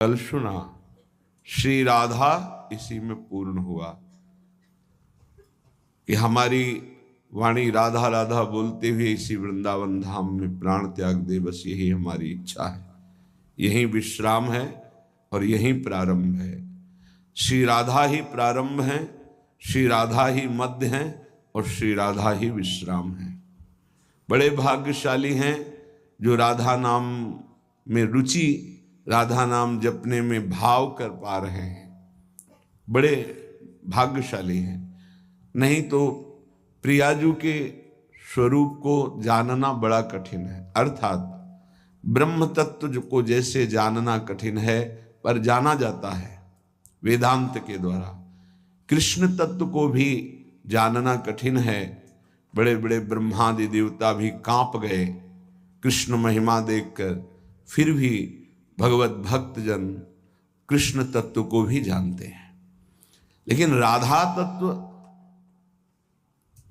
कल सुना श्री राधा इसी में पूर्ण हुआ कि हमारी वाणी राधा राधा बोलते हुए इसी वृंदावन धाम में प्राण त्याग दे। बस यही हमारी इच्छा है, यही विश्राम है और यही प्रारंभ है। श्री राधा ही प्रारंभ है, श्री राधा ही मध्य है और श्री राधा ही विश्राम है। बड़े भाग्यशाली हैं जो राधा नाम में रुचि, राधा नाम जपने में भाव कर पा रहे हैं, बड़े भाग्यशाली हैं। नहीं तो प्रियाजू के स्वरूप को जानना बड़ा कठिन है। अर्थात ब्रह्म तत्व को जैसे जानना कठिन है पर जाना जाता है वेदांत के द्वारा, कृष्ण तत्व को भी जानना कठिन है। बड़े बड़े ब्रह्मादि देवता भी कांप गए कृष्ण महिमा देखकर, फिर भी भगवत भक्तजन कृष्ण तत्व को भी जानते हैं। लेकिन राधा तत्व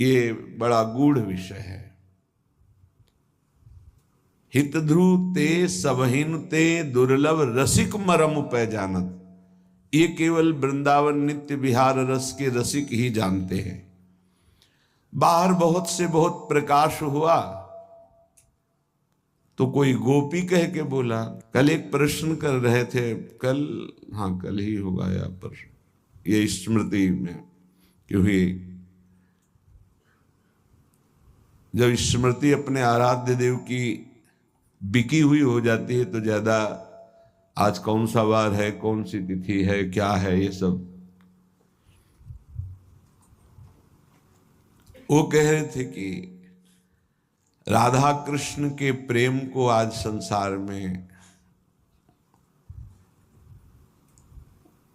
ये बड़ा गूढ़ विषय है। हित ध्रुव ते सबहिन ते दुर्लभ रसिक मरम पै जानत, ये केवल वृंदावन नित्य विहार रस के रसिक ही जानते हैं। बाहर बहुत से बहुत प्रकाश हुआ तो कोई गोपी कह के बोला। कल एक प्रश्न कर रहे थे, कल ही होगा या पर ये स्मृति में क्योंकि जब स्मृति अपने आराध्य देव की बिकी हुई हो जाती है तो ज्यादा आज कौन सा वार है, कौन सी तिथि है, क्या है, ये सब वो कह रहे थे कि राधा कृष्ण के प्रेम को आज संसार में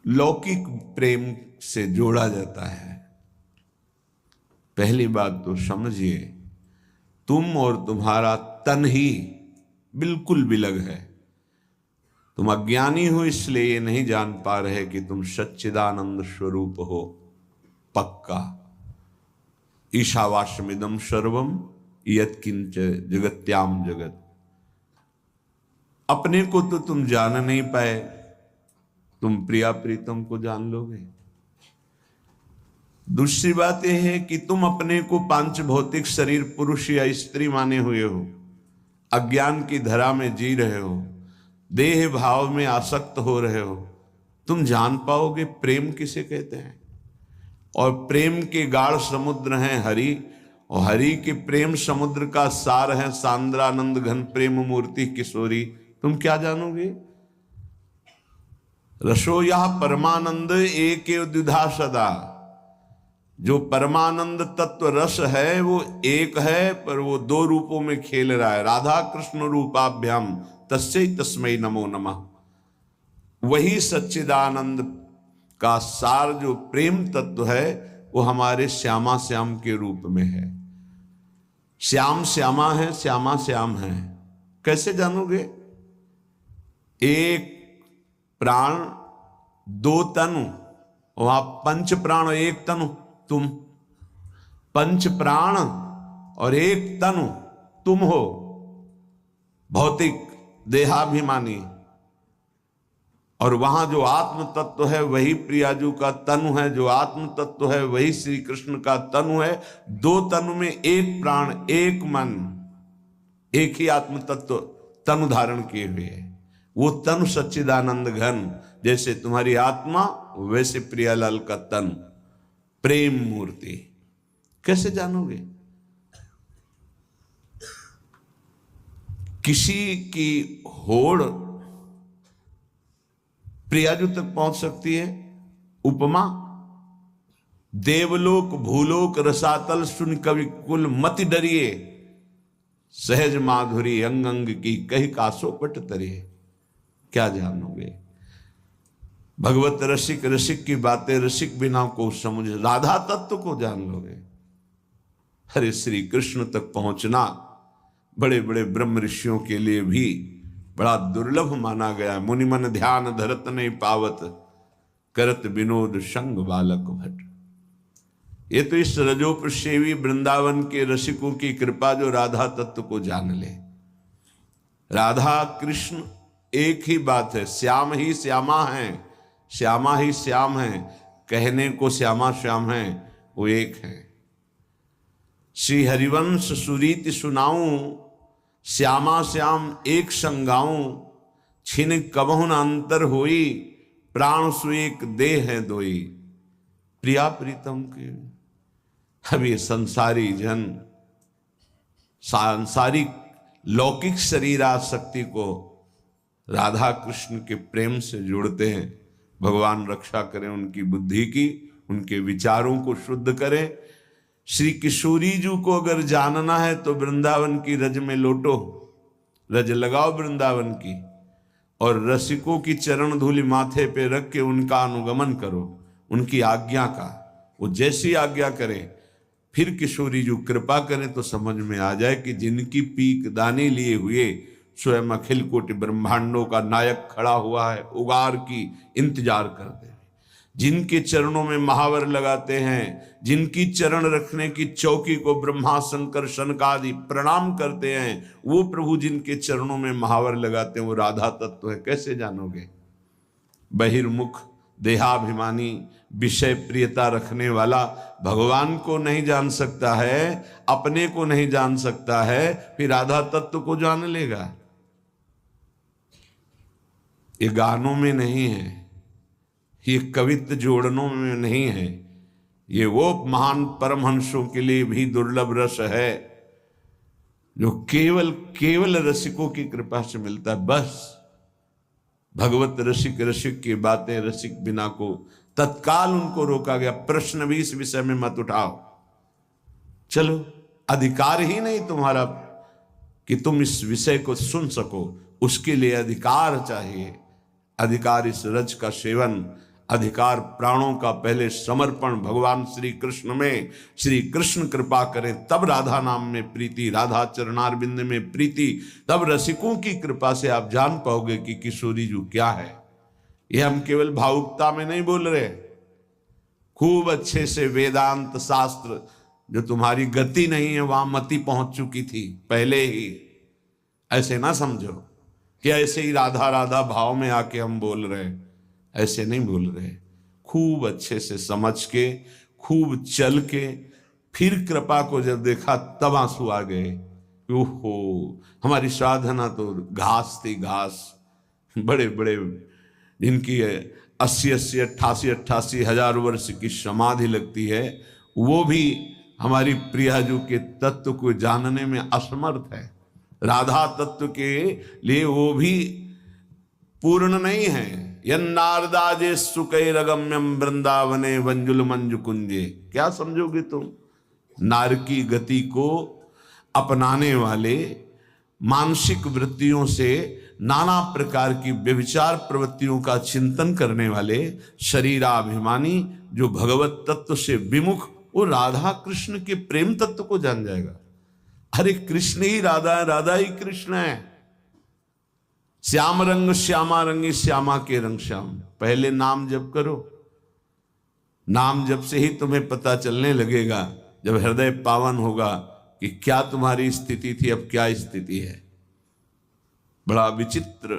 लौकिक प्रेम से जोड़ा जाता है। पहली बात तो समझिए, तुम और तुम्हारा तन ही बिल्कुल विलग है। तुम अज्ञानी हो इसलिए ये नहीं जान पा रहे कि तुम सच्चिदानंद स्वरूप हो पक्का। ईशावास्यमिदं सर्वम यत्किंच जगत्याम जगत। अपने को तो तुम जान नहीं पाए, तुम प्रिया प्रीतम को जान लोगे। दूसरी बात यह है कि तुम अपने को पांच भौतिक शरीर पुरुष या स्त्री माने हुए हो, अज्ञान की धरा में जी रहे हो, देह भाव में आसक्त हो रहे हो। तुम जान पाओगे प्रेम किसे कहते हैं? और प्रेम के गाढ़ समुद्र हैं हरि, और हरि के प्रेम समुद्र का सार है सांद्रानंद घन प्रेम मूर्ति किशोरी। तुम क्या जानोगे? रसो यह परमानंद एक द्विधा सदा। जो परमानंद तत्व रस है वो एक है, पर वो दो रूपों में खेल रहा है। राधा कृष्ण रूपाभ्याम तस्यै तस्मै नमो नमः। वही सच्चिदानंद का सार जो प्रेम तत्व है वो हमारे श्यामा श्याम के रूप में है। श्याम श्यामा है, श्यामा श्याम है। कैसे जानोगे? एक प्राण दो तनु, वहां पंच प्राण एक तनु तुम, पंच प्राण और एक तनु तुम हो, भौतिक देहाभिमानी। और वहां जो आत्म तत्व है वही प्रियाजू का तनु है, जो आत्म तत्व है वही श्री कृष्ण का तनु है। दो तनु में एक प्राण एक मन, एक ही आत्म तत्व तनु धारण किए हुए है। वो तनु सच्चिदानंद घन, जैसे तुम्हारी आत्मा वैसे प्रियालाल का तन प्रेम मूर्ति। कैसे जानोगे? किसी की होड़ प्रियाजू तक पहुंच सकती है। उपमा, देवलोक भूलोक रसातल सुन कवि कुल मति डरिए, सहज माधुरी अंग अंग की कही कासो पट तरिए। क्या जानोगे? भगवत रसिक, रसिक की बातें रसिक बिना को समझ, राधा तत्व को जान लोगे। हरे श्री कृष्ण तक पहुंचना बड़े बड़े ब्रह्म ऋषियों के लिए भी बड़ा दुर्लभ माना गया। मुनि मन ध्यान धरत नहीं पावत, करत विनोद संग बालक भट। ये तो इस रजोपसेवी वृंदावन के रसिकों की कृपा जो राधा तत्व को जान ले। राधा कृष्ण एक ही बात है, श्याम ही श्यामा है, श्यामा ही श्याम है, कहने को श्यामा श्याम है, वो एक है। श्री हरिवंश सुरीति सुनाऊं, श्यामा श्याम एक संगाऊं, छिन कबहु न अंतर होई, प्राण सु एक देह है दोई। प्रिया प्रीतम के अब ये संसारी जन सांसारिक लौकिक शरीर आसक्ति को राधा कृष्ण के प्रेम से जोड़ते हैं। भगवान रक्षा करें उनकी बुद्धि की, उनके विचारों को शुद्ध करें। श्री किशोरी जी को अगर जानना है तो वृंदावन की रज में लोटो, रज लगाओ वृंदावन की, और रसिकों की चरण धूलि माथे पे रख के उनका अनुगमन करो, उनकी आज्ञा का। वो जैसी आज्ञा करें, फिर किशोरी जी कृपा करें तो समझ में आ जाए कि जिनकी पीक दाने लिए हुए स्वयं अखिल कोटि ब्रह्मांडों का नायक खड़ा हुआ है, उगार की इंतजार करते हैं, जिनके चरणों में महावर लगाते हैं, जिनकी चरण रखने की चौकी को ब्रह्मा शंकर शनकादि प्रणाम करते हैं, वो प्रभु जिनके चरणों में महावर लगाते हैं, वो राधा तत्व है। कैसे जानोगे? बहिर्मुख देहाभिमानी विषय प्रियता रखने वाला भगवान को नहीं जान सकता है, अपने को नहीं जान सकता है, फिर राधा तत्व को जान लेगा? ये गानों में नहीं है, ये कवित्व जोड़नों में नहीं है, ये वो महान परमहंसों के लिए भी दुर्लभ रस है जो केवल रसिकों की कृपा से मिलता है। बस भगवत रसिक, रसिक की बातें रसिक बिना को तत्काल उनको रोका गया। प्रश्न भी इस विषय में मत उठाओ, चलो, अधिकार ही नहीं तुम्हारा कि तुम इस विषय को सुन सको, उसके लिए अधिकार चाहिए। अधिकार इस रज का सेवन, अधिकार प्राणों का पहले समर्पण भगवान श्री कृष्ण में। श्री कृष्ण कृपा करें तब राधा नाम में प्रीति, राधा चरणारविंद में प्रीति, तब रसिकों की कृपा से आप जान पाओगे कि किशोरी जी क्या है। ये हम केवल भावुकता में नहीं बोल रहे, खूब अच्छे से वेदांत शास्त्र, जो तुम्हारी गति नहीं है वहां मति पहुंच चुकी थी पहले ही। ऐसे ना समझो कि ऐसे ही राधा राधा भाव में आके हम बोल रहे हैं, ऐसे नहीं बोल रहे। खूब अच्छे से समझ के, खूब चल के, फिर कृपा को जब देखा तब आंसू आ गए। ओहो, हमारी साधना तो घास थी, घास। बड़े बड़े जिनकी 80-80, 88-88 हजार वर्ष की समाधि लगती है, वो भी हमारी प्रियाजू के तत्व को जानने में असमर्थ है। राधा तत्व के लिए वो भी पूर्ण नहीं है। यन्नारदाजे सुकैरगम्यम वृंदावने वंजुल मंजु कुंजे। क्या समझोगे तुम? नार की गति को अपनाने वाले, मानसिक वृत्तियों से नाना प्रकार की व्यभिचार प्रवृत्तियों का चिंतन करने वाले शरीराभिमानी, जो भगवत तत्व से विमुख, वो राधा कृष्ण के प्रेम तत्व को जान जाएगा। अरे कृष्ण ही राधा है, राधा ही कृष्ण है। श्याम रंग श्यामा रंगी, श्यामा के रंग श्याम। पहले नाम जप करो, नाम जप से ही तुम्हें पता चलने लगेगा, जब हृदय पावन होगा, कि क्या तुम्हारी स्थिति थी, अब क्या स्थिति है। बड़ा विचित्र।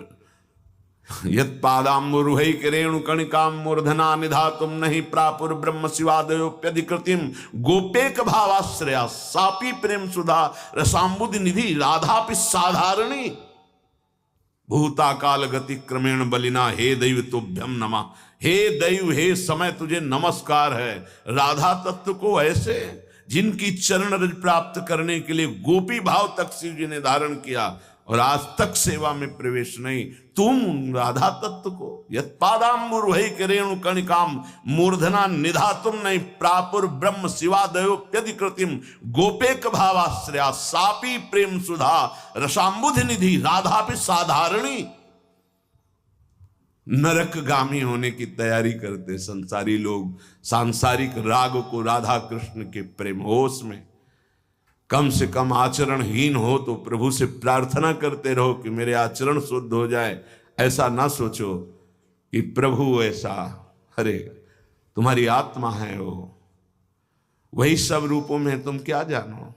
यत पादाम्बुरुहै किरेणु कणिकाम मूर्धना निधातुम नहीं प्रापुर ब्रह्म शिवादयोप्यधिकृतिम गोपेक भावाश्रया सापी प्रेम सुधा रसाम्बुधि निधि राधापि साधारणी भूताकाल गति क्रमेण बलिना। हे दैव तुभ्यम नमः। हे दैव, हे समय, तुझे नमस्कार है। राधा तत्व को ऐसे जिनकी चरण रज प्राप्त करने के लिए गोपी भाव तक शिव जी ने धारण किया और आज तक सेवा में प्रवेश नहीं, तुम राधा तत्व को यत्पादाम्बुरुहै किरेणु कणिकाम मूर्धना निधातुम नहीं प्रापुर ब्रह्म शिवादयोप्यधिकृतिम गोपेक भावाश्रया सापी प्रेम सुधा रसाम्बुधि निधि राधापि साधारणी। नरकगामी होने की तैयारी करते संसारी लोग, सांसारिक राग को राधा कृष्ण के प्रेम होश में। कम से कम आचरणहीन हो तो प्रभु से प्रार्थना करते रहो कि मेरे आचरण शुद्ध हो जाए। ऐसा ना सोचो कि प्रभु ऐसा, अरे तुम्हारी आत्मा है वो, वही सब रूपों में तुम क्या जानो।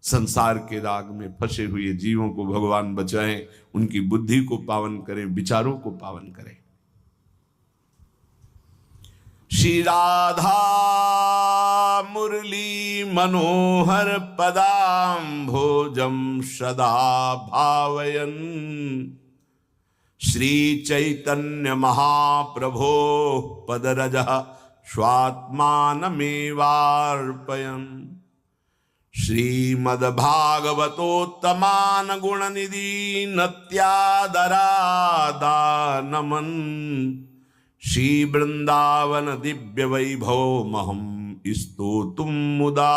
संसार के राग में फंसे हुए जीवों को भगवान बचाएं, उनकी बुद्धि को पावन करें, विचारों को पावन करें। श्री राधा मुरली मनोहर पदाम्भोजं सदा भावयन्, श्री चैतन्य महाप्रभो पदरजः स्वात्मानमेवार्पयन्, श्रीमद्भागवतोत्तमान् गुणनिधि नत्यादरादानमन्, श्री वृंदावन दिव्य वैभव महम स्तोतुम मुदा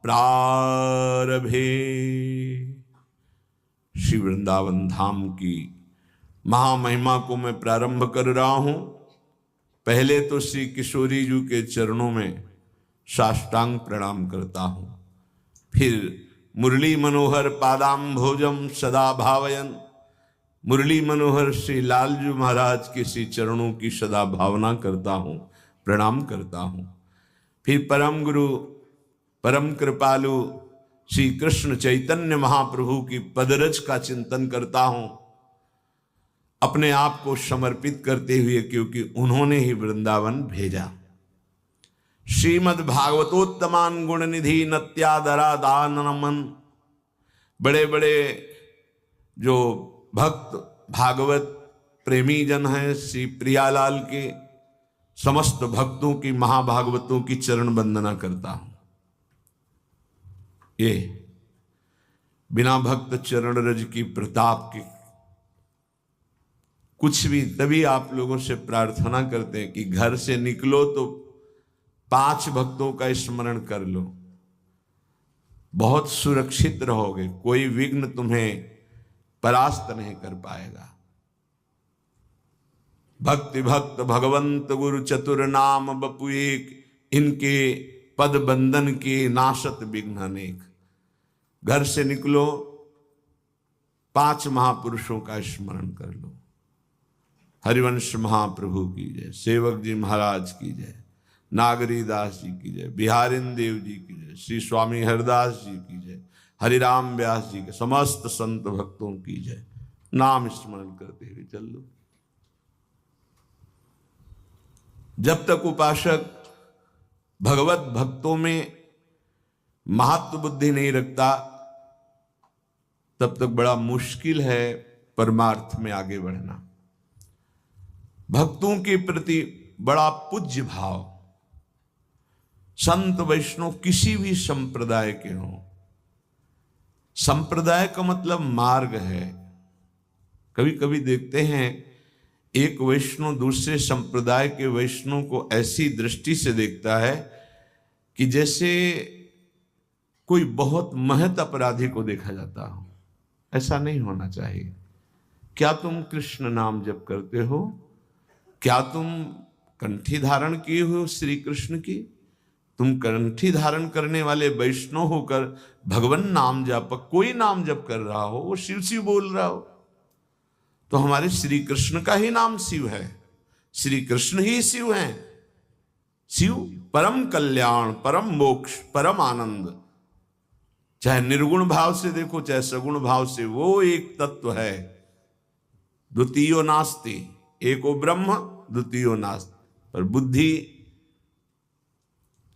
प्रारभे। श्री वृंदावन धाम की महामहिमा को मैं प्रारंभ कर रहा हूं। पहले तो श्री किशोरी जी के चरणों में साष्टांग प्रणाम करता हूं, फिर मुरली मनोहर पादाम्भोजम सदा भावयन, मुरली मनोहर श्री लालजू महाराज के श्री चरणों की सदा भावना करता हूँ, प्रणाम करता हूँ। फिर परम गुरु परम कृपालु श्री कृष्ण चैतन्य महाप्रभु की पदरज का चिंतन करता हूँ, अपने आप को समर्पित करते हुए, क्योंकि उन्होंने ही वृंदावन भेजा। श्रीमद् भागवतोत्तमान गुण निधि नत्यादरा दानमन, बड़े बड़े जो भक्त भागवत प्रेमी जन हैं, श्री प्रियालाल के समस्त भक्तों की, महाभागवतों की चरण वंदना करता हूं। ये बिना भक्त चरण रज की प्रताप के कुछ भी, तभी आप लोगों से प्रार्थना करते हैं कि घर से निकलो तो 5 भक्तों का स्मरण कर लो, बहुत सुरक्षित रहोगे, कोई विघ्न तुम्हें परास्त नहीं कर पाएगा। भक्ति भक्त भगवंत गुरु चतुर नाम बपु एक, इनके पद बंधन के नाशत विघ्न अनेक। घर से निकलो, 5 महापुरुषों का स्मरण कर लो। हरिवंश महाप्रभु की जय, सेवक जी महाराज की जय, नागरी दास जी की जय, बिहारिन देव जी की जय, श्री स्वामी हरदास जी की जय, हरिराम व्यास जी के समस्त संत भक्तों की जय। नाम स्मरण करते हुए चल लो। जब तक उपासक भगवत भक्तों में महत्व बुद्धि नहीं रखता, तब तक बड़ा मुश्किल है परमार्थ में आगे बढ़ना। भक्तों के प्रति बड़ा पूज्य भाव, संत वैष्णव किसी भी संप्रदाय के हों, संप्रदाय का मतलब मार्ग है। कभी कभी देखते हैं एक वैष्णव दूसरे संप्रदाय के वैष्णव को ऐसी दृष्टि से देखता है कि जैसे कोई बहुत महत अपराधी को देखा जाता हो। ऐसा नहीं होना चाहिए। क्या तुम कृष्ण नाम जप करते हो? क्या तुम कंठी धारण किए हो श्री कृष्ण की? तुम कंठी धारण करने वाले वैष्णव होकर भगवान नाम जप, कोई नाम जप कर रहा हो, वो शिव शिव बोल रहा हो, तो हमारे श्री कृष्ण का ही नाम शिव है। श्री कृष्ण ही शिव हैं। शिव परम कल्याण, परम मोक्ष, परम आनंद। चाहे निर्गुण भाव से देखो, चाहे सगुण भाव से, वो एक तत्व है। द्वितीयो नास्ति, एको ब्रह्म द्वितीयो नास्ति। पर बुद्धि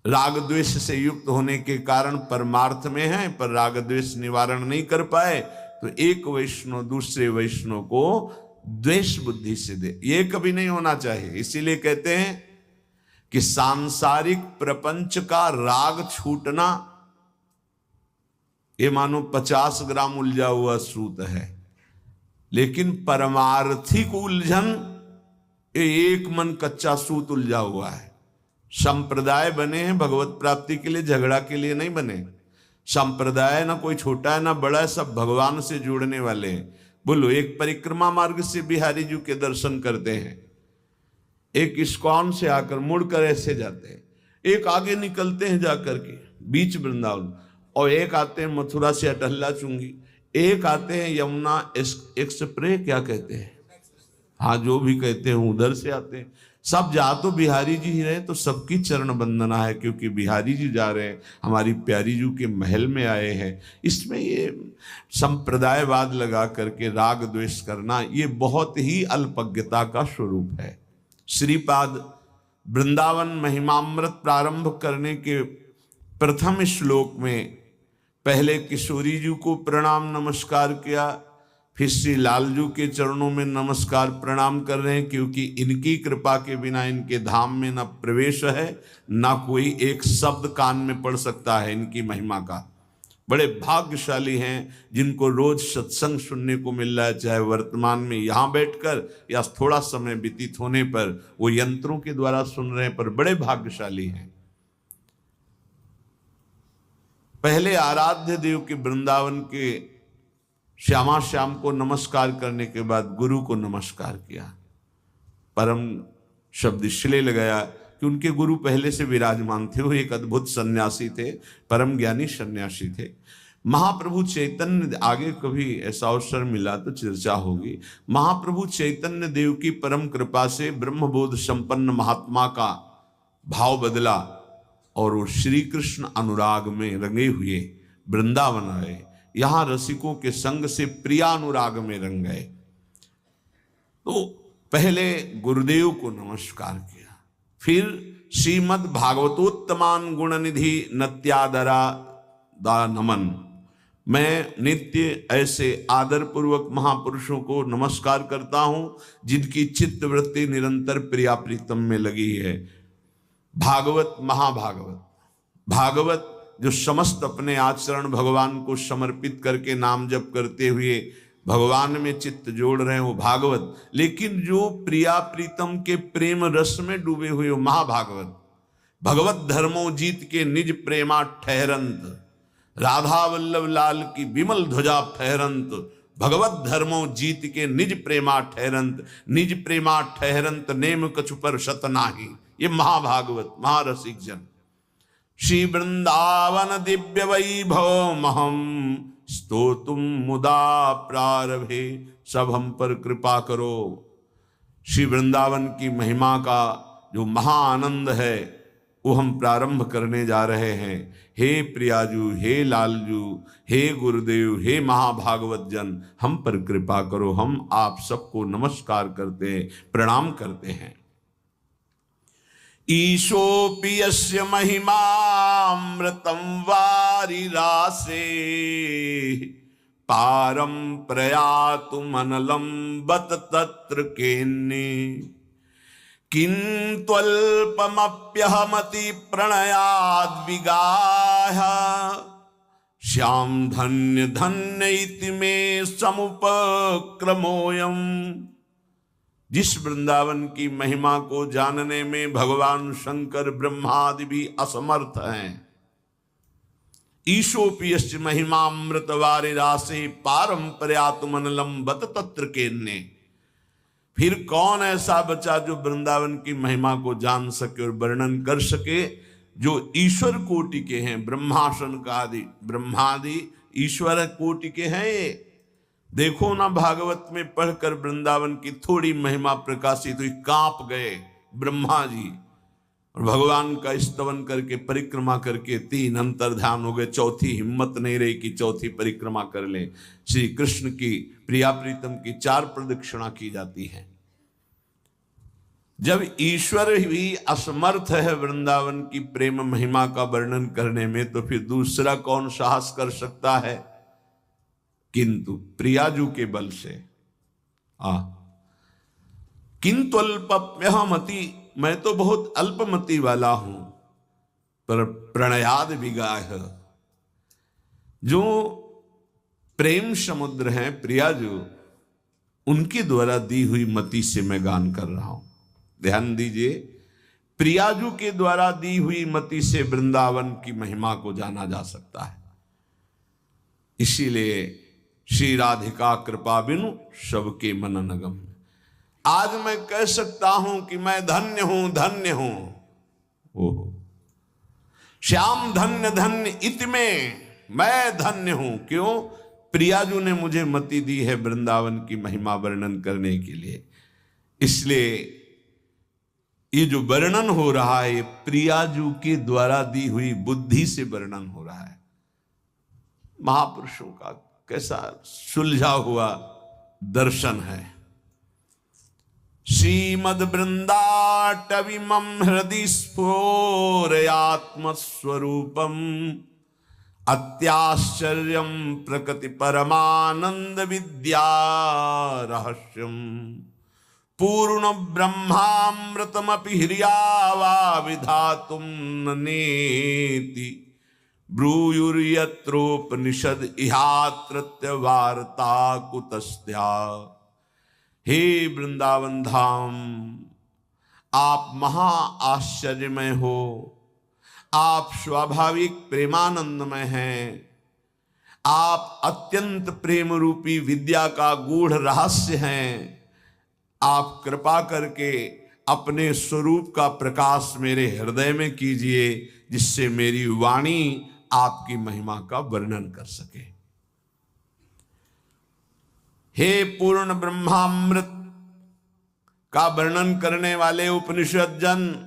राग द्वेष से युक्त होने के कारण परमार्थ में है, पर राग द्वेष निवारण नहीं कर पाए, तो एक वैष्णव दूसरे वैष्णव को द्वेष बुद्धि से दे, ये कभी नहीं होना चाहिए। इसीलिए कहते हैं कि सांसारिक प्रपंच का राग छूटना ये मानो 50 ग्राम उलझा हुआ सूत है, लेकिन परमार्थिक उलझन ये 1 मन कच्चा सूत उलझा हुआ है। संप्रदाय बने हैं भगवत प्राप्ति के लिए, झगड़ा के लिए नहीं बने। संप्रदाय ना कोई छोटा है ना बड़ा है, सब भगवान से जुड़ने वाले हैं। बोलो, एक परिक्रमा मार्ग से बिहारी जी के दर्शन करते हैं, एक इस्कॉन से आकर मुड़कर ऐसे जाते हैं, एक आगे निकलते हैं जाकर के बीच वृंदावन, और एक आते हैं मथुरा से अटहल्ला चुंगी, एक आते हैं यमुना एक्सप्रेस, क्या कहते हैं, हाँ जो भी कहते हैं, उधर से आते हैं। सब जा तो बिहारी जी ही रहे, तो सबकी चरण वंदना है, क्योंकि बिहारी जी जा रहे हैं, हमारी प्यारी जी के महल में आए हैं। इसमें ये संप्रदायवाद लगा करके राग द्वेष करना, ये बहुत ही अल्पज्ञता का स्वरूप है। श्रीपाद वृंदावन महिमामृत प्रारंभ करने के प्रथम श्लोक में पहले किशोरी जी को प्रणाम नमस्कार किया, फिर श्री लालजू के चरणों में नमस्कार प्रणाम कर रहे हैं, क्योंकि इनकी कृपा के बिना इनके धाम में न प्रवेश है, न कोई एक शब्द कान में पड़ सकता है इनकी महिमा का। बड़े भाग्यशाली हैं जिनको रोज सत्संग सुनने को मिल रहा है, चाहे वर्तमान में यहाँ बैठकर या थोड़ा समय व्यतीत होने पर वो यंत्रों के द्वारा सुन रहे हैं, पर बड़े भाग्यशाली हैं। पहले आराध्य देव के वृंदावन के श्यामा श्याम को नमस्कार करने के बाद गुरु को नमस्कार किया। परम शब्द इसलिए लगाया कि उनके गुरु पहले से विराजमान थे, वो एक अद्भुत सन्यासी थे, परम ज्ञानी सन्यासी थे। महाप्रभु चैतन्य, आगे कभी ऐसा अवसर मिला तो चर्चा होगी, महाप्रभु चैतन्य देव की परम कृपा से ब्रह्मबोध संपन्न महात्मा का भाव बदला और वो श्री कृष्ण अनुराग में रंगे हुए वृंदावन आए। यहां रसिकों के संग से प्रिया अनुराग में रंग गए। तो पहले गुरुदेव को नमस्कार किया, फिर श्रीमद् भागवतोत्तमान गुण निधि नत्यादरा दा नमन। मैं नित्य ऐसे आदर पूर्वक महापुरुषों को नमस्कार करता हूं जिनकी चित्त वृत्ति निरंतर प्रिया प्रीतम में लगी है। भागवत, महाभागवत, भागवत जो समस्त अपने आचरण भगवान को समर्पित करके नाम जप करते हुए भगवान में चित्त जोड़ रहे हैं वो भागवत, लेकिन जो प्रिया प्रीतम के प्रेम रस में डूबे हुए हो महाभागवत। भगवत धर्मो जीत के निज प्रेमा ठहरंत, राधा वल्लभ लाल की विमल ध्वजा फहरंत। भगवत धर्मो जीत के निज प्रेमा ठहरंत, निज प्रेमा ठहरंत नेम कछु पर शत नाही। ये महाभागवत, महारसिक जन। श्री वृंदावन दिव्य वैभव महम स्तोतुम मुदा प्रारभे, सब हम पर कृपा करो। श्री वृंदावन की महिमा का जो महाआनंद है वो हम प्रारंभ करने जा रहे हैं। हे प्रियाजू, हे लालजू, हे गुरुदेव, हे महाभागवत जन, हम पर कृपा करो। हम आप सबको नमस्कार करते हैं, प्रणाम करते हैं। ईशोऽपि यस्य महिमामृतं वारिरासे, पारं प्रयातुमनलं बत तत्र केन्ने। किन्त्वल्पमप्यहमति प्रणयाद्विगाह, श्याम धन्य धन्य इति मे समुपक्रमोऽयम्। जिस वृंदावन की महिमा को जानने में भगवान शंकर ब्रह्मादि भी असमर्थ हैं। ईशोऽपि यस्य महिमामृत वारिरासे, पारं प्रयातुमनलं बत तत्र केन्ने। फिर कौन ऐसा बचा जो वृंदावन की महिमा को जान सके और वर्णन कर सके, जो ईश्वर कोटि के हैं, ब्रह्मासन का आदि ब्रह्मादि ईश्वर कोटि के हैं। ये देखो ना, भागवत में पढ़कर वृंदावन की थोड़ी महिमा प्रकाशित हुई, कांप गए ब्रह्मा जी, और भगवान का स्तवन करके परिक्रमा करके 3 अंतर्ध्यान हो गए। चौथी हिम्मत नहीं रही कि चौथी परिक्रमा कर ले। श्री कृष्ण की प्रिया प्रीतम की 4 प्रदक्षिणा की जाती है। जब ईश्वर भी असमर्थ है वृंदावन की प्रेम महिमा का वर्णन करने में, तो फिर दूसरा कौन साहस कर सकता है? किंतु प्रियाजू के बल से किंतु अल्पमति, मैं तो बहुत अल्पमति वाला हूं, पर प्रणयाद विगाह, जो प्रेम समुद्र हैं प्रियाजू, उनके द्वारा दी हुई मति से मैं गान कर रहा हूं। ध्यान दीजिए, प्रियाजू के द्वारा दी हुई मति से वृंदावन की महिमा को जाना जा सकता है। इसीलिए श्री राधिका कृपा बिनु सबके मन नगम। आज मैं कह सकता हूं कि मैं धन्य हूं, धन्य हूं। ओहो, श्याम धन्य धन्य इत में मैं धन्य हूं। क्यों? प्रियाजू ने मुझे मति दी है वृंदावन की महिमा वर्णन करने के लिए। इसलिए ये जो वर्णन हो रहा है, ये प्रियाजू के द्वारा दी हुई बुद्धि से वर्णन हो रहा है। महापुरुषों का कैसा सुलझा हुआ दर्शन है। श्रीमद वृंदाटविमं हृदि स्फोरयात्मस्वरूपम अत्याश्चर्यं प्रकृति परमानंद विद्या रहस्यम पूर्ण ब्रह्मामृतमपि ह्रियावा विधातुं न नेति ब्रूयुर्यत्रोपनिषद इहात्रत्य वार्ता कुतस्त्या। हे वृंदावन धाम, आप महा आश्चर्यमय हो, आप स्वाभाविक प्रेमानंदमय हैं, आप अत्यंत प्रेम रूपी विद्या का गूढ़ रहस्य हैं। आप कृपा करके अपने स्वरूप का प्रकाश मेरे हृदय में कीजिए, जिससे मेरी वाणी आपकी महिमा का वर्णन कर सके। हे पूर्ण ब्रह्मामृत का वर्णन करने वाले उपनिषद जन,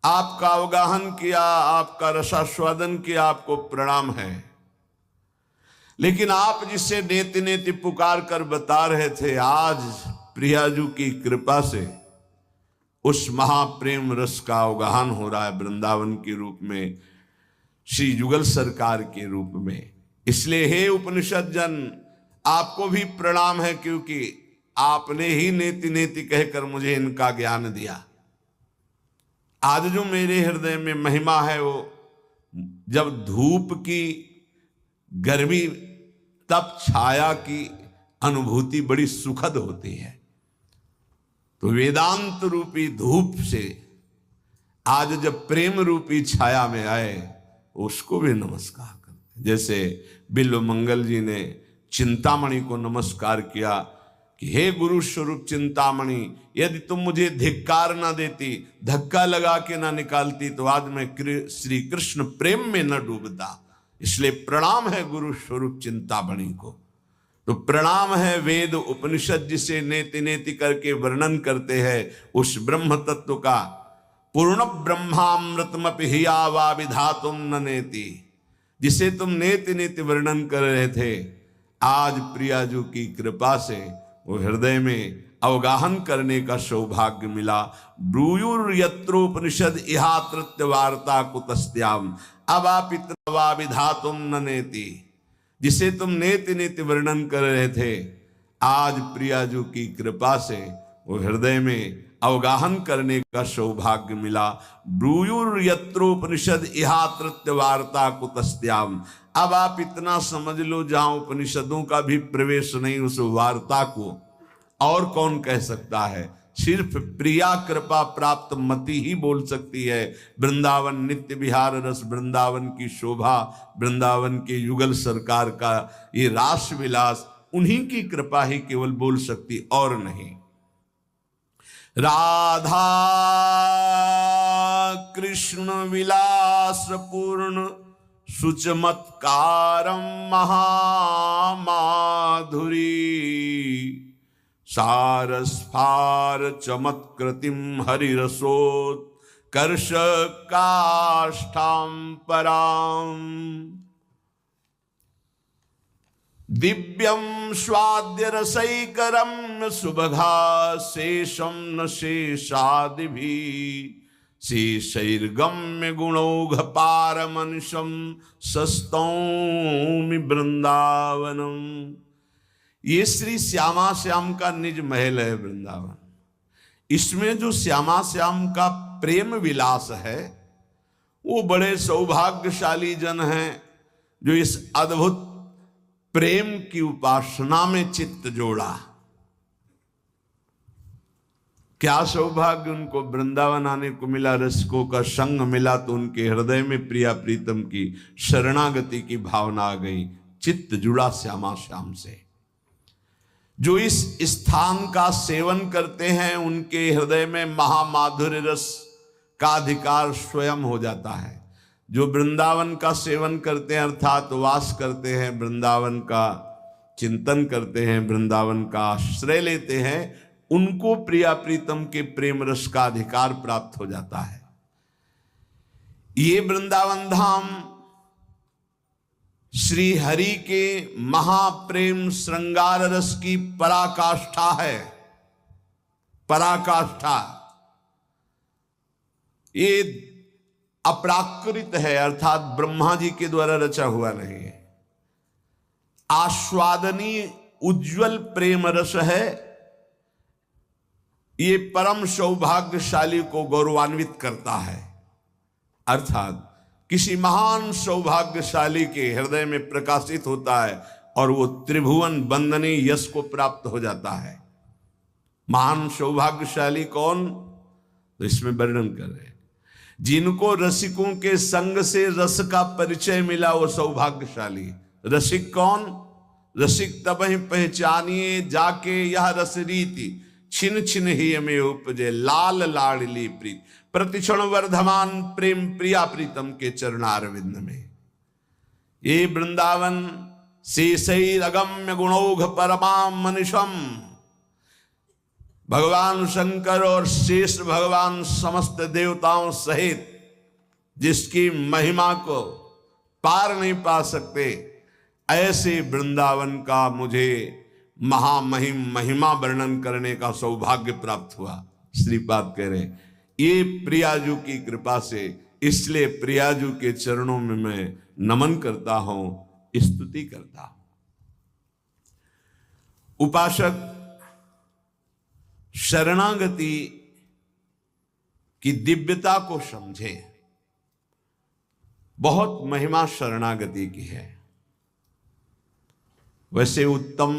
आपका अवगाहन किया, आपका रसास्वादन किया, आपको प्रणाम है। लेकिन आप जिसे नेति नेति पुकार कर बता रहे थे, आज प्रियाजू की कृपा से उस महाप्रेम रस का अवगाहन हो रहा है, वृंदावन के रूप में, श्री युगल सरकार के रूप में। इसलिए हे उपनिषद जन, आपको भी प्रणाम है, क्योंकि आपने ही नेति नेति कहकर मुझे इनका ज्ञान दिया। आज जो मेरे हृदय में महिमा है, वो जब धूप की गर्मी तप छाया की अनुभूति बड़ी सुखद होती है, तो वेदांत रूपी धूप से आज जब प्रेम रूपी छाया में आए, उसको भी नमस्कार करते। जैसे बिल्व मंगल जी ने चिंतामणि को नमस्कार किया कि हे गुरु स्वरूप चिंतामणि, यदि तुम मुझे धिक्कार ना देती, धक्का लगा के ना निकालती, तो आज मैं श्री कृष्ण प्रेम में न डूबता। इसलिए प्रणाम है गुरु स्वरूप चिंतामणि को। तो प्रणाम है वेद उपनिषद जिसे नेति नेति करके वर्णन करते हैं उस ब्रह्म तत्व का। पूर्ण ब्रह्मामृतमपि हियावा विधातुं न नेति, जिसे तुम नेति नेति वर्णन कर रहे थे, आज प्रियाजू की कृपा से वो हृदय में अवगाहन करने का सौभाग्य मिला। ब्रूयुर्यत्रोपनिषद इहात्रत्य वार्ता कुतस्त्याम। अब आप इतना वा विधातुं न नेति, जिसे तुम नेति नेति वर्णन कर रहे थे, आज प्रियाजू की कृपा से वो हृदय में अवगाहन करने का सौभाग्य मिला। ब्रूयुर्यत्रोपनिषद इहात्रत्य वार्ता कुतस्त्याम। अब आप इतना समझ लो, जहां उपनिषदों का भी प्रवेश नहीं उस वार्ता को और कौन कह सकता है? सिर्फ प्रिया कृपा प्राप्त मति ही बोल सकती है। वृंदावन नित्य विहार रस, वृंदावन की शोभा, वृंदावन के युगल सरकार का ये रास विलास, उन्हीं की कृपा ही केवल बोल सकती, और नहीं। राधा कृष्ण विलास पूर्ण सुचमत्कारं महामाधुरी सारस्फार चमत्कृतिं हरिरसोत्कर्ष काष्ठां परां दिव्यं स्वाद्य रसैकरं सुभगा शेषं न शेषादिभिः शेषैर्गम्य गुणौघ पारमनिशं सस्तौमि वृंदावनम। ये श्री श्यामा श्याम का निज महल है वृंदावन। इसमें जो श्यामा श्याम का प्रेम विलास है, वो बड़े सौभाग्यशाली जन हैं जो इस अद्भुत प्रेम की उपासना में चित्त जोड़ा। क्या सौभाग्य उनको वृंदावन आने को मिला, रसिकों का संग मिला, तो उनके हृदय में प्रिया प्रीतम की शरणागति की भावना आ गई, चित्त जुड़ा श्यामा श्याम से। जो इस स्थान का सेवन करते हैं, उनके हृदय में महामाधुर्य रस का अधिकार स्वयं हो जाता है। जो वृंदावन का सेवन करते हैं, अर्थात वास करते हैं, वृंदावन का चिंतन करते हैं, वृंदावन का आश्रय लेते हैं, उनको प्रिया प्रीतम के प्रेम रस का अधिकार प्राप्त हो जाता है। ये वृंदावन धाम श्री हरि के महाप्रेम श्रृंगार रस की पराकाष्ठा है, पराकाष्ठा। ये अपराकृत है, अर्थात ब्रह्मा जी के द्वारा रचा हुआ नहीं है। आस्वादनीय उज्जवल प्रेम रस है। ये परम सौभाग्यशाली को गौरवान्वित करता है, अर्थात किसी महान सौभाग्यशाली के हृदय में प्रकाशित होता है और वो त्रिभुवन वंदनीय यश को प्राप्त हो जाता है। महान सौभाग्यशाली कौन? तो इसमें वर्णन कर रहे हैं, जिनको रसिकों के संग से रस का परिचय मिला वो सौभाग्यशाली। रसिक कौन? रसिक तबहि पहचानिए जाके यह रस रीति, छिन छिन ही में उपजे लाल लाडली प्रीत, प्रतिक्षण वर्धमान प्रेम प्रिया प्रीतम के चरणारविंद में। ये वृंदावन शेषैर अगम्य गुणौघ परमाम मनुषम, भगवान शंकर और शेष भगवान समस्त देवताओं सहित जिसकी महिमा को पार नहीं पा सकते, ऐसे वृंदावन का मुझे महामहिम महिमा वर्णन करने का सौभाग्य प्राप्त हुआ। श्रीपाद कह रहे ये प्रियाजू की कृपा से, इसलिए प्रियाजू के चरणों में मैं नमन करता हूं, स्तुति करता हूं। उपासक शरणागति की दिव्यता को समझे। बहुत महिमा शरणागति की है। वैसे उत्तम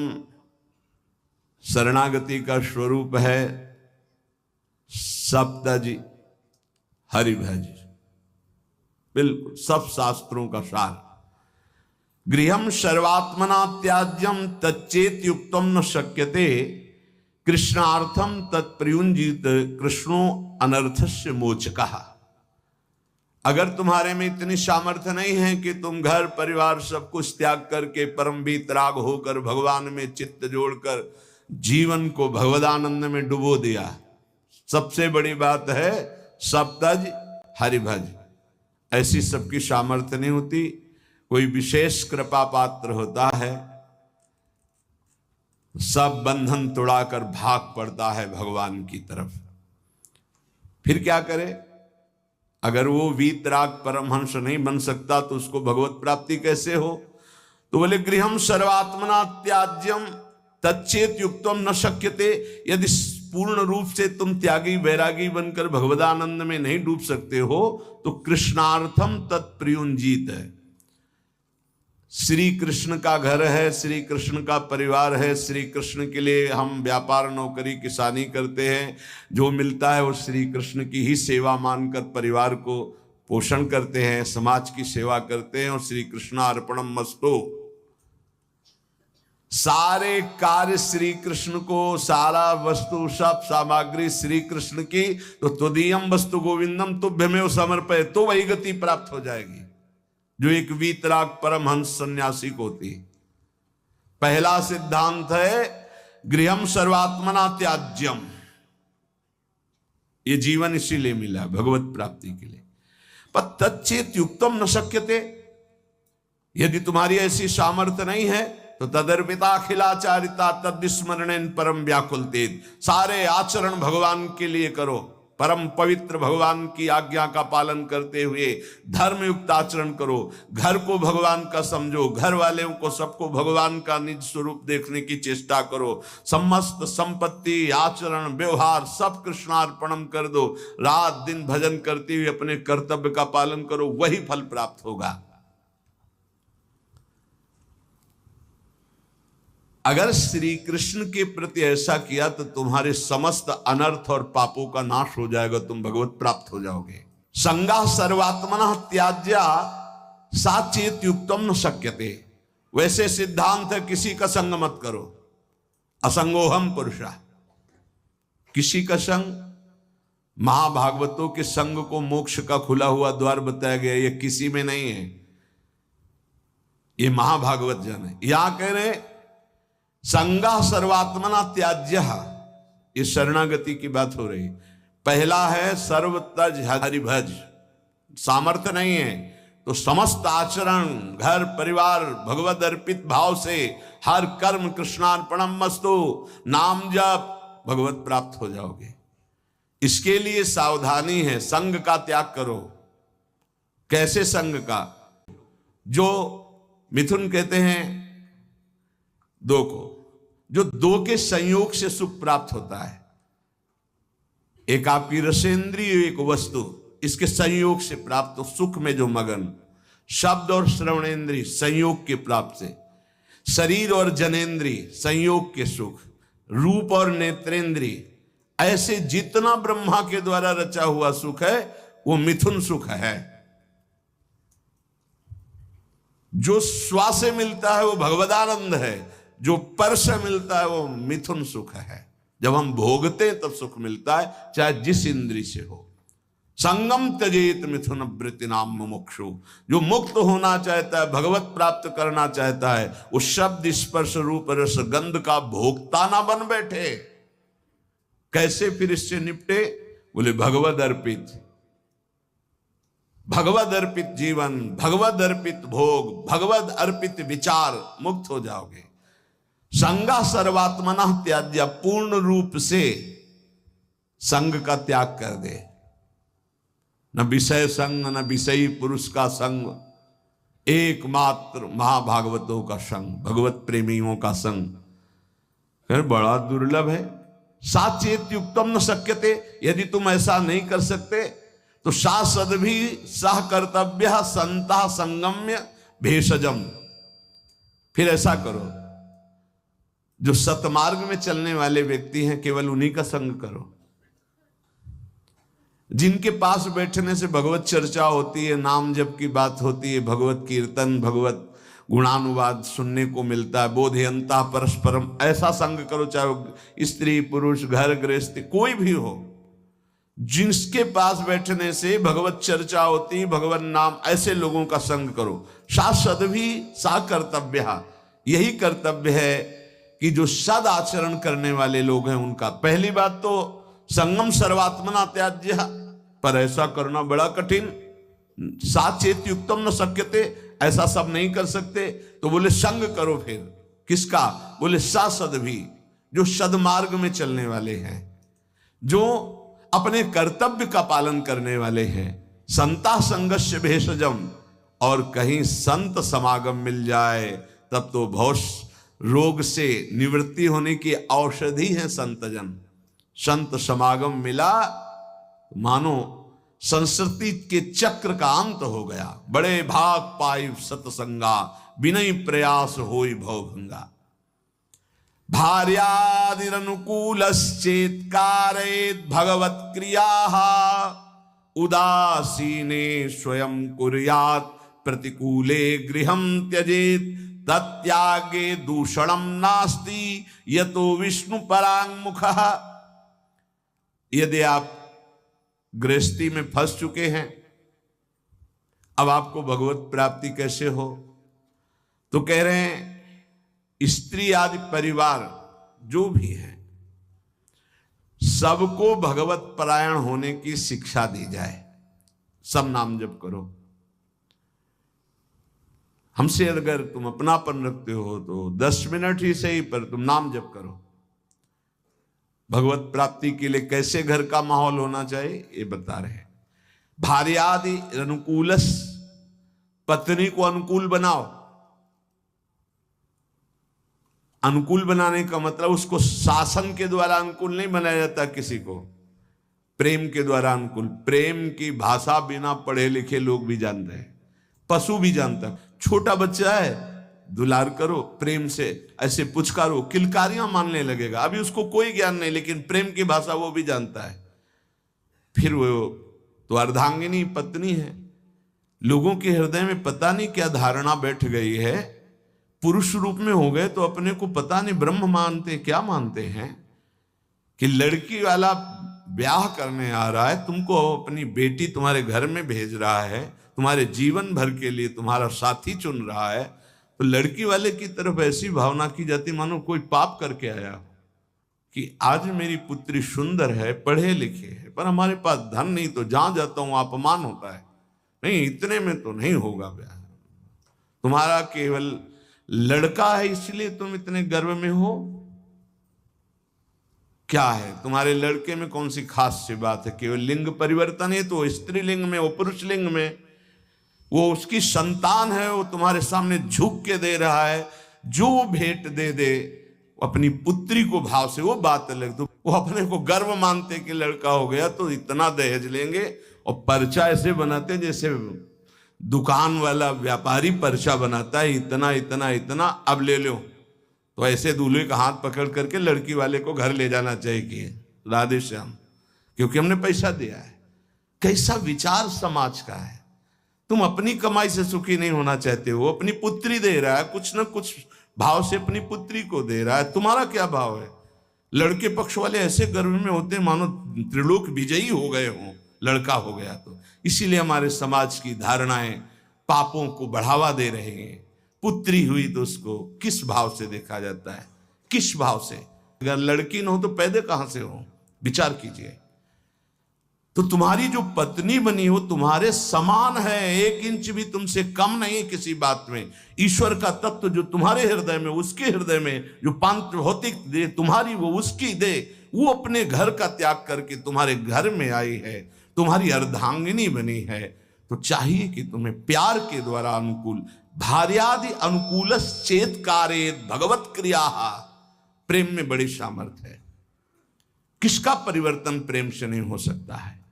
शरणागति का स्वरूप है सप्तज हरिभज, बिल्कुल सब शास्त्रों का सार। गृहम सर्वात्मना त्याज्यम तच्चेत युक्तम न शक्यते, कृष्णार्थम तत्प्रयुंजित कृष्णो अनर्थस्य मोचकः। अगर तुम्हारे में इतनी सामर्थ्य नहीं है कि तुम घर परिवार सब कुछ त्याग करके परम वीतराग होकर भगवान में चित्त जोड़कर जीवन को भगवदानंद में डुबो दिया, सबसे बड़ी बात है सप्तज हरिभज। ऐसी सबकी सामर्थ्य नहीं होती, कोई विशेष कृपा पात्र होता है, सब बंधन तोड़ाकर भाग पड़ता है भगवान की तरफ। फिर क्या करे? अगर वो वीतराग परमहंस नहीं बन सकता तो उसको भगवत प्राप्ति कैसे हो? तो बोले गृहम सर्वात्मना त्याज्यम तच्चेत युक्तम न शक्यते। यदि पूर्ण रूप से तुम त्यागी वैरागी बनकर भगवदानंद में नहीं डूब सकते हो तो कृष्णार्थम तत्प्रयुंजित है। श्री कृष्ण का घर है, श्री कृष्ण का परिवार है, श्री कृष्ण के लिए हम व्यापार नौकरी किसानी करते हैं, जो मिलता है वो श्री कृष्ण की ही सेवा मानकर परिवार को पोषण करते हैं, समाज की सेवा करते हैं और श्री कृष्णार्पणम मस्तु। सारे कार्य श्री कृष्ण को, सारा वस्तु सब सामग्री श्री कृष्ण की, तो तुदीयम वस्तु गोविंदम तुभ्यमेव समर्पय, तो वही गति प्राप्त हो जाएगी जो एक वीतराग परमहंस सन्यासी को होती। पहला सिद्धांत है गृहम सर्वात्मना त्याज्यम। ये जीवन इसीलिए मिला भगवत प्राप्ति के लिए। पर तच्चेत युक्तम न शक्यते, यदि तुम्हारी ऐसी सामर्थ्य नहीं है तो तदर्पिताखिलाचारिता तद्विस्मरणेन परम व्याकुलतेत। सारे आचरण भगवान के लिए करो, परम पवित्र भगवान की आज्ञा का पालन करते हुए धर्मयुक्त आचरण करो, घर को भगवान का समझो, घर वालों को सबको भगवान का निज स्वरूप देखने की चेष्टा करो, समस्त संपत्ति आचरण व्यवहार सब कृष्णार्पणम कर दो, रात दिन भजन करते हुए अपने कर्तव्य का पालन करो, वही फल प्राप्त होगा। अगर श्री कृष्ण के प्रति ऐसा किया तो तुम्हारे समस्त अनर्थ और पापों का नाश हो जाएगा, तुम भगवत प्राप्त हो जाओगे। संगा सर्वात्मना त्याज्या साचेत युक्तम न शक्यते। वैसे सिद्धांत है किसी का संग मत करो, असंगोहम पुरुषा। किसी का संग, महाभागवतों के संग को मोक्ष का खुला हुआ द्वार बताया गया, ये किसी में नहीं है, ये महाभागवत जन है। यहां कह रहे संगा सर्वात्मना त्याज्य, ये शरणागति की बात हो रही। पहला है सर्व तज हरिभज, सामर्थ्य नहीं है तो समस्त आचरण, घर परिवार भगवद अर्पित भाव से हर कर्म कृष्णार्पणम मस्तु, नाम जप, भगवत प्राप्त हो जाओगे। इसके लिए सावधानी है, संग का त्याग करो। कैसे संग का? जो मिथुन कहते हैं दो को, जो दो के संयोग से सुख प्राप्त होता है। एक आपकी रसेंद्रिय, एक वस्तु, इसके संयोग से प्राप्त सुख में जो मगन, शब्द और श्रवणेन्द्रिय संयोग के प्राप्त से, शरीर और जनेन्द्रिय संयोग के सुख, रूप और नेत्रेंद्रिय, ऐसे जितना ब्रह्मा के द्वारा रचा हुआ सुख है वो मिथुन सुख है। जो स्वा से मिलता है वो भगवदानंद है, जो पर से मिलता है वो मिथुन सुख है। जब हम भोगते हैं तब सुख मिलता है, चाहे जिस इंद्री से हो। संगम त्यजेत मिथुन वृत्ति नाम मुमुक्षु, जो मुक्त होना चाहता है, भगवत प्राप्त करना चाहता है, वो शब्द स्पर्श रूप रस गंध का भोक्ता ना बन बैठे। कैसे फिर इससे निपटे? बोले भगवद अर्पित, भगवद अर्पित जीवन, भगवद अर्पित भोग, भगवद अर्पित विचार, मुक्त हो जाओगे। संगा सर्वात्मना त्याज्य, पूर्ण रूप से संग का त्याग कर दे। न विषय संग, न विषयी पुरुष का संग, एकमात्र महाभागवतों का संग, भगवत प्रेमियों का संग फिर बड़ा दुर्लभ है। साचेत युक्तम न शक्यते, यदि तुम ऐसा नहीं कर सकते तो सासद्भी सह कर्तव्य संता संगम्य भेषजम, फिर ऐसा करो, जो सतमार्ग में चलने वाले व्यक्ति हैं केवल उन्हीं का संग करो। जिनके पास बैठने से भगवत चर्चा होती है, नाम जप की बात होती है, भगवत कीर्तन, भगवत गुणानुवाद सुनने को मिलता है, बोधयंता परस्परम, ऐसा संग करो। चाहे स्त्री पुरुष, घर गृहस्थी, कोई भी हो, जिनके पास बैठने से भगवत चर्चा होती, भगवत नाम, ऐसे लोगों का संग करो। सद्भी सा कर्तव्य, यही कर्तव्य है कि जो सद आचरण करने वाले लोग हैं उनका। पहली बात तो संगम सर्वात्मना त्याज्य, पर ऐसा करना बड़ा कठिन। साचेत युक्तम न शक्यते, ऐसा सब नहीं कर सकते, तो बोले संग करो। फिर किसका? बोले सद्भी, जो सदमार्ग में चलने वाले हैं, जो अपने कर्तव्य का पालन करने वाले हैं। संता संगस्य भेषजम, और कहीं संत समागम मिल जाए तब तो भौष रोग से निवृत्ति होने की औषधि है संतजन। संत समागम मिला मानो संस्कृति के चक्र का अंत हो गया। बड़े भाग पाई सतसंगा, बिनय प्रयास होई भवभंगा। भार्यादिरनुकूलश्चेत् कारयेत् भगवत् क्रियाः, उदासीने स्वयं कुर्यात् प्रतिकूले गृहं त्यजेत्, तत्यागे दूषणं नास्ति यतो विष्णु पराङ्मुखः। यदि आप गृहस्थी में फंस चुके हैं, अब आपको भगवत प्राप्ति कैसे हो? तो कह रहे हैं स्त्री आदि परिवार जो भी है, सबको भगवत परायण होने की शिक्षा दी जाए। सब नाम जप करो। हमसे अगर तुम अपनापन रखते हो तो 10 मिनट ही सही, पर तुम नाम जप करो। भगवत प्राप्ति के लिए कैसे घर का माहौल होना चाहिए ये बता रहे हैं। भार्यादि अनुकूलस, पत्नी को अनुकूल बनाओ। अनुकूल बनाने का मतलब उसको शासन के द्वारा अनुकूल नहीं बनाया जाता किसी को, प्रेम के द्वारा अनुकूल। प्रेम की भाषा बिना पढ़े लिखे लोग भी जानते हैं, पशु भी जानता है। छोटा बच्चा है, दुलार करो, प्रेम से ऐसे पुचकारो, किलकारियां मानने लगेगा। अभी उसको कोई ज्ञान नहीं, लेकिन प्रेम की भाषा वो भी जानता है। फिर वो तो अर्धांगिनी पत्नी है। लोगों के हृदय में पता नहीं क्या धारणा बैठ गई है, पुरुष रूप में हो गए तो अपने को पता नहीं ब्रह्म मानते क्या मानते हैं, कि लड़की वाला ब्याह करने आ रहा है, तुमको अपनी बेटी तुम्हारे घर में भेज रहा है, तुम्हारे जीवन भर के लिए तुम्हारा साथी चुन रहा है, तो लड़की वाले की तरफ ऐसी भावना की जाती मानो कोई पाप करके आया हो, कि आज मेरी पुत्री सुंदर है, पढ़े लिखे है, पर हमारे पास धन नहीं, तो जहां जाता हूं अपमान होता है, नहीं इतने में तो नहीं होगा ब्याह, तुम्हारा केवल लड़का है इसलिए तुम इतने गर्व में हो, क्या है तुम्हारे लड़के में कौन सी खास सी बात है? केवल लिंग परिवर्तन है तो स्त्रीलिंग में, वो पुरुष लिंग में, वो उसकी संतान है, वो तुम्हारे सामने झुक के दे रहा है, जो भेंट दे दे अपनी पुत्री को भाव से, वो बात अलग। तो वो अपने को गर्व मानते कि लड़का हो गया तो इतना दहेज लेंगे, और पर्चा ऐसे बनाते जैसे दुकान वाला व्यापारी पर्चा बनाता है, इतना इतना इतना, अब ले लो। तो ऐसे दूल्हे का हाथ पकड़ करके लड़की वाले को घर ले जाना चाहिए कि राधे श्याम, क्योंकि हमने पैसा दिया है। कैसा विचार समाज का है। तुम अपनी कमाई से सुखी नहीं होना चाहते हो, अपनी पुत्री दे रहा है, कुछ ना कुछ भाव से अपनी पुत्री को दे रहा है, तुम्हारा क्या भाव है? लड़के पक्ष वाले ऐसे गर्व में होते मानो त्रिलोक विजयी हो गए हों, लड़का हो गया तो। इसीलिए हमारे समाज की धारणाएं पापों को बढ़ावा दे रहे हैं। पुत्री हुई तो उसको किस भाव से देखा जाता है, किस भाव से? अगर लड़की न हो तो पैदे कहां से हो? विचार कीजिए। तो तुम्हारी जो पत्नी बनी हो तुम्हारे समान है, 1 इंच भी तुमसे कम नहीं किसी बात में। ईश्वर का तत्व जो तुम्हारे हृदय में, उसके हृदय में जो पांच भौतिक दे तुम्हारी, वो उसकी दे, वो अपने घर का त्याग करके तुम्हारे घर में आई है, तुम्हारी अर्धांगिनी बनी है। तो चाहिए कि तुम्हें प्यार के द्वारा अनुकूल, भार्यादि अनुकूल चेत कारेत भगवत क्रिया। प्रेम में बड़ी सामर्थ्य है। किसका परिवर्तन प्रेम से नहीं हो सकता है?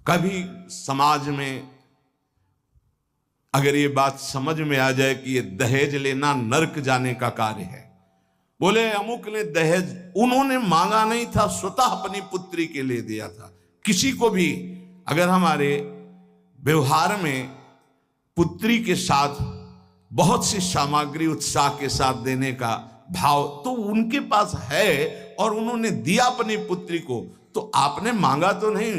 कभी समाज में अगर ये बात समझ में आ जाए कि ये दहेज लेना नरक जाने का कार्य है, बोले अमुक ने दहेज, उन्होंने मांगा नहीं था, स्वतः अपनी पुत्री के लिए दिया था। किसी को भी अगर हमारे व्यवहार में पुत्री के साथ बहुत सी सामग्री उत्साह के साथ देने का भाव तो उनके पास है और उन्होंने दिया अपनी पुत्री को, तो आपने मांगा तो नहीं,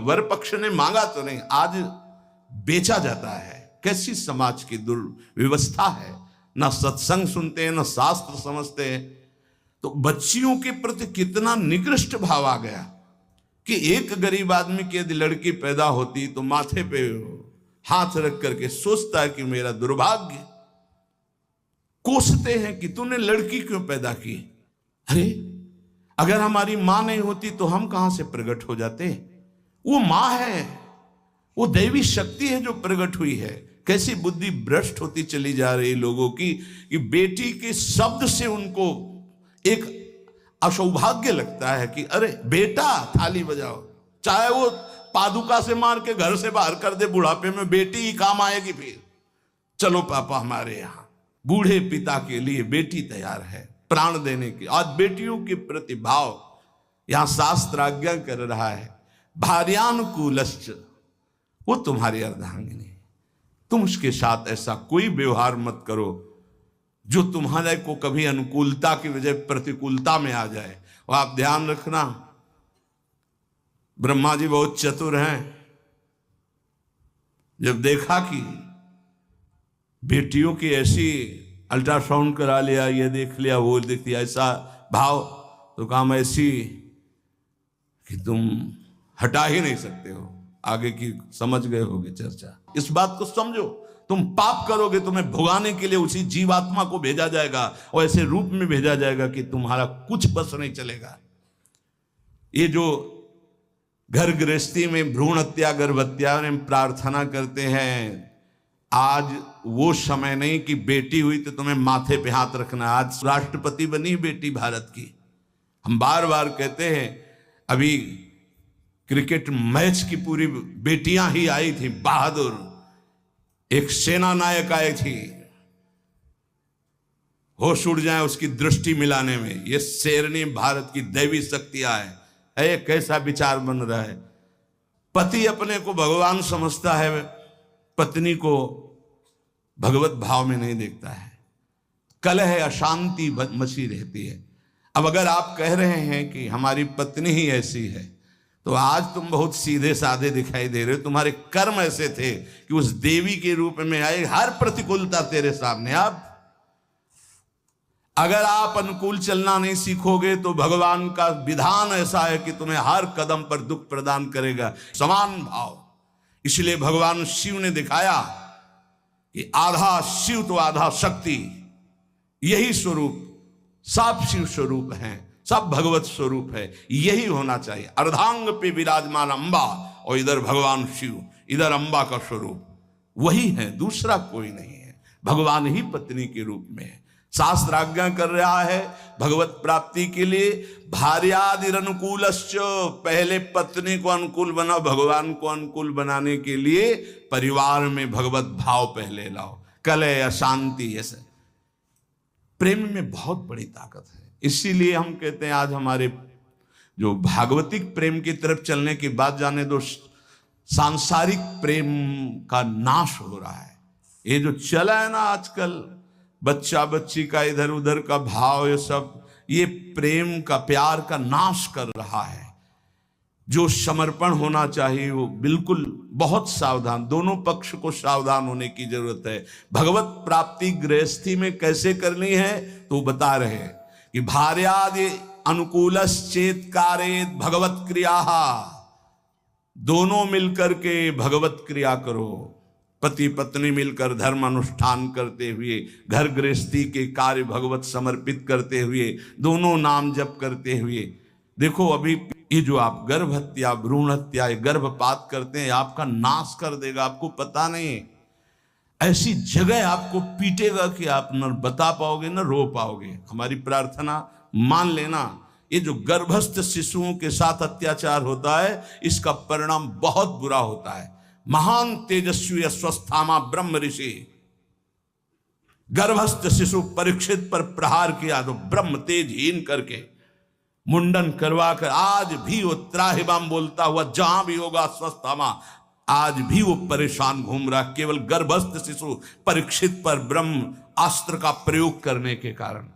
वर पक्ष ने मांगा तो नहीं, आज बेचा जाता है। कैसी समाज की दुर्व्यवस्था है। ना सत्संग सुनते हैं, ना शास्त्र समझते हैं। तो बच्चियों के प्रति कितना निकृष्ट भाव आ गया कि एक गरीब आदमी की यदि लड़की पैदा होती तो माथे पे हाथ रख करके सोचता है कि मेरा दुर्भाग्य। कोसते हैं कि तूने लड़की क्यों पैदा की। अरे अगर हमारी मां नहीं होती तो हम कहां से प्रकट हो जाते? वो मां है, वो दैवी शक्ति है जो प्रकट हुई है। कैसी बुद्धि भ्रष्ट होती चली जा रही लोगों की कि बेटी के शब्द से उनको एक असौभाग्य लगता है कि अरे बेटा थाली बजाओ, चाहे वो पादुका से मार के घर से बाहर कर दे, बुढ़ापे में बेटी ही काम आएगी। फिर चलो पापा हमारे यहाँ, बूढ़े पिता के लिए बेटी तैयार है प्राण देने की। आज बेटियों के प्रति भाव यहां शास्त्र आज्ञा कर रहा है, भार्यानुकूलश्च, वो तुम्हारी अर्धांगिनी, तुम उसके साथ ऐसा कोई व्यवहार मत करो जो तुम्हारे को कभी अनुकूलता की वजह प्रतिकूलता में आ जाए। और आप ध्यान रखना, ब्रह्मा जी बहुत चतुर हैं। जब देखा कि बेटियों की ऐसी अल्ट्रासाउंड करा लिया, ये देख लिया, वो देख लिया, ऐसा भाव, तो काम ऐसी कि तुम हटा ही नहीं सकते हो। आगे की समझ गए होगे चर्चा। इस बात को समझो, तुम पाप करोगे तुम्हें भुगाने के लिए उसी जीवात्मा को भेजा जाएगा और ऐसे रूप में भेजा जाएगा कि तुम्हारा कुछ बस नहीं चलेगा। ये जो घर गृहस्थी में भ्रूण हत्या गर्भ हत्या में प्रार्थना करते हैं, आज वो समय नहीं कि बेटी हुई तो तुम्हें माथे पे हाथ रखना। आज राष्ट्रपति बनी बेटी भारत की। हम बार बार कहते हैं, अभी क्रिकेट मैच की पूरी बेटियां ही आई थी, बहादुर। एक सेना नायक आई थी, होश उड़ जाए उसकी दृष्टि मिलाने में। ये शेरनी भारत की दैवी शक्तियां है। कैसा विचार बन रहा है। पति अपने को भगवान समझता है, पत्नी को भगवत भाव में नहीं देखता है। कलह अशांति मची रहती है। अब अगर आप कह रहे हैं कि हमारी पत्नी ही ऐसी है, तो आज तुम बहुत सीधे साधे दिखाई दे रहे हो। तुम्हारे कर्म ऐसे थे कि उस देवी के रूप में आई हर प्रतिकूलता तेरे सामने। अगर आप अनुकूल चलना नहीं सीखोगे तो भगवान का विधान ऐसा है कि तुम्हें हर कदम पर दुख प्रदान करेगा। समान भाव, इसलिए भगवान शिव ने दिखाया कि आधा शिव तो आधा शक्ति, यही स्वरूप, सब शिव स्वरूप हैं, सब भगवत स्वरूप है, यही होना चाहिए। अर्धांग पे विराजमान अंबा और इधर भगवान शिव, इधर अंबा का स्वरूप वही है, दूसरा कोई नहीं है। भगवान ही पत्नी के रूप में है। शास्त्र आज्ञा कर रहा है भगवत प्राप्ति के लिए भार्यादिर अनुकूलश्च, पहले पत्नी को अनुकूल बनाओ, भगवान को अनुकूल बनाने के लिए परिवार में भगवत भाव पहले लाओ। कलह अशांति, ऐसे प्रेम में बहुत बड़ी ताकत है। इसीलिए हम कहते हैं आज हमारे जो भागवतिक प्रेम की तरफ चलने की बात जाने दो, सांसारिक प्रेम का नाश हो रहा है। ये जो चला है ना आजकल, बच्चा बच्ची का इधर उधर का भाव, ये सब ये प्रेम का, प्यार का नाश कर रहा है। जो समर्पण होना चाहिए वो बिल्कुल बहुत सावधान, दोनों पक्ष को सावधान होने की जरूरत है। भगवत प्राप्ति गृहस्थी में कैसे करनी है तो बता रहे हैं कि भार्यादि अनुकूलश्चेत कारेत भगवत क्रिया, दोनों मिलकर के भगवत क्रिया करो। पति पत्नी मिलकर धर्म अनुष्ठान करते हुए, घर गृहस्थी के कार्य भगवत समर्पित करते हुए, दोनों नाम जप करते हुए। देखो अभी ये जो आप गर्भ हत्या, भ्रूण हत्या, गर्भपात करते हैं, आपका नाश कर देगा, आपको पता नहीं। ऐसी जगह आपको पीटेगा कि आप न बता पाओगे न रो पाओगे। हमारी प्रार्थना मान लेना, ये जो गर्भस्थ शिशुओं के साथ अत्याचार होता है, इसका परिणाम बहुत बुरा होता है। महान तेजस्वी अस्वस्थामा ब्रह्म ऋषि, गर्भस्थ शिशु परीक्षित पर प्रहार किया तो ब्रह्म तेजहीन करके मुंडन करवा कर, आज भी वो त्राहिमाम बोलता हुआ जहां भी होगा अस्वस्थामा, आज भी वो परेशान घूम रहा, केवल गर्भस्थ शिशु परीक्षित पर ब्रह्म अस्त्र का प्रयोग करने के कारण।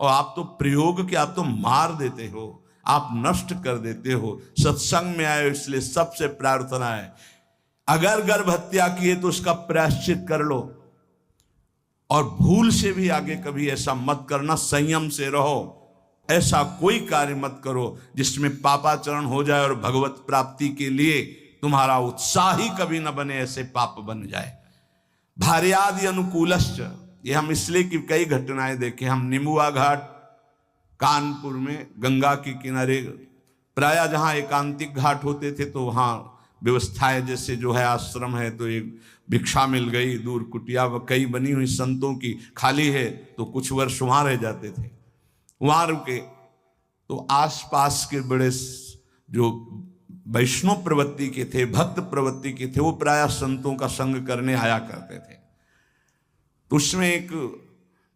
और आप तो प्रयोग के, आप तो मार देते हो, आप नष्ट कर देते हो। सत्संग में आए हो इसलिए सबसे प्रार्थना है, अगर गर्भ हत्या किए तो उसका प्रायश्चित कर लो, और भूल से भी आगे कभी ऐसा मत करना, संयम से रहो। ऐसा कोई कार्य मत करो जिसमें पापाचरण हो जाए और भगवत प्राप्ति के लिए तुम्हारा उत्साह ही कभी न बने, ऐसे पाप बन जाए। भार्यादि अनुकूलश्च, ये हम इसलिए कि कई घटनाएं देखे। हम निमुआ घाट कानपुर में गंगा के किनारे, प्राय जहां एकांतिक घाट होते थे तो वहां व्यवस्थाएं, जैसे जो है आश्रम है तो एक भिक्षा मिल गई, दूर कुटिया कई बनी हुई संतों की, खाली है तो कुछ वर्ष वहां रह जाते थे। वहां रुके तो आसपास के बड़े जो वैष्णव प्रवृत्ति के थे, भक्त प्रवृत्ति के थे, वो प्राय संतों का संग करने आया करते थे। तो उसमें एक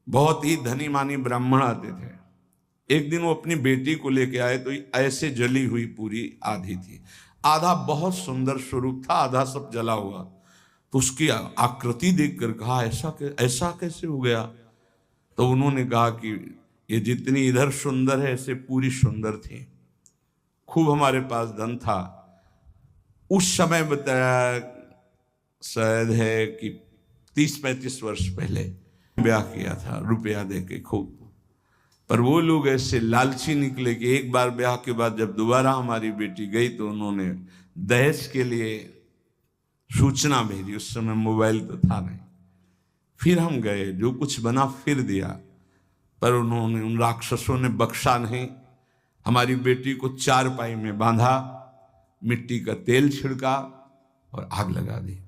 बहुत ही धनी मानी ब्राह्मण आते थे। एक दिन वो अपनी बेटी को लेके आए तो ऐसे जली हुई पूरी आधी थी, आधा बहुत सुंदर स्वरूप था, आधा सब जला हुआ। तो उसकी आकृति देखकर कहा ऐसा कैसे हो गया? तो उन्होंने कहा कि ये जितनी इधर सुंदर है ऐसे पूरी सुंदर थी। खूब हमारे पास धन था उस समय, बताया शायद है कि 30-35 वर्ष पहले ब्याह किया था रुपया देके खूब। पर वो लोग ऐसे लालची निकले कि एक बार ब्याह के बाद जब दोबारा हमारी बेटी गई तो उन्होंने दहेज के लिए सूचना भेजी। उस समय मोबाइल तो था नहीं। फिर हम गए, जो कुछ बना फिर दिया, पर उन्होंने, उन राक्षसों ने बख्शा नहीं। हमारी बेटी को चारपाई में बांधा, मिट्टी का तेल छिड़का और आग लगा दी।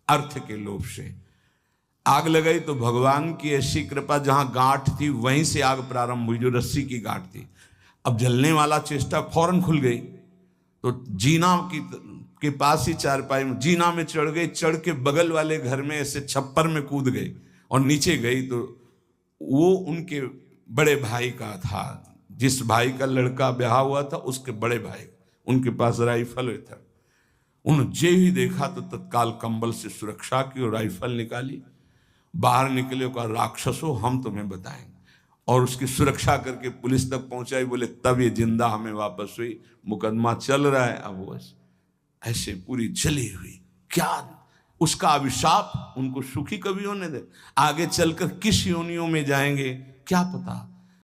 अर्थ के लोभ से आग लगाई तो भगवान की ऐसी कृपा, जहां गांठ थी वहीं से आग प्रारंभ हुई, जो रस्सी की गांठ थी। अब जलने वाला चेष्टा फौरन खुल गई तो जीना के पास ही चारपाई में, जीना में चढ़ गई, चढ़ के बगल वाले घर में ऐसे छप्पर में कूद गई और नीचे गई तो वो उनके बड़े भाई का था, जिस भाई का लड़का ब्याह हुआ था उसके बड़े भाई, उनके पास राइफल था। उन्होंने जे ही देखा तो तत्काल कंबल से सुरक्षा की और राइफल निकाली, बाहर निकले, कहा राक्षसों हम तुम्हें बताएंगे, और उसकी सुरक्षा करके पुलिस तक पहुंचाई। बोले तब ये जिंदा हमें वापस हुई, मुकदमा चल रहा है। अब वो ऐसे पूरी जली हुई, क्या उसका अभिशाप उनको सुखी कभी होने दे? आगे चलकर किस योनियों में जाएंगे क्या पता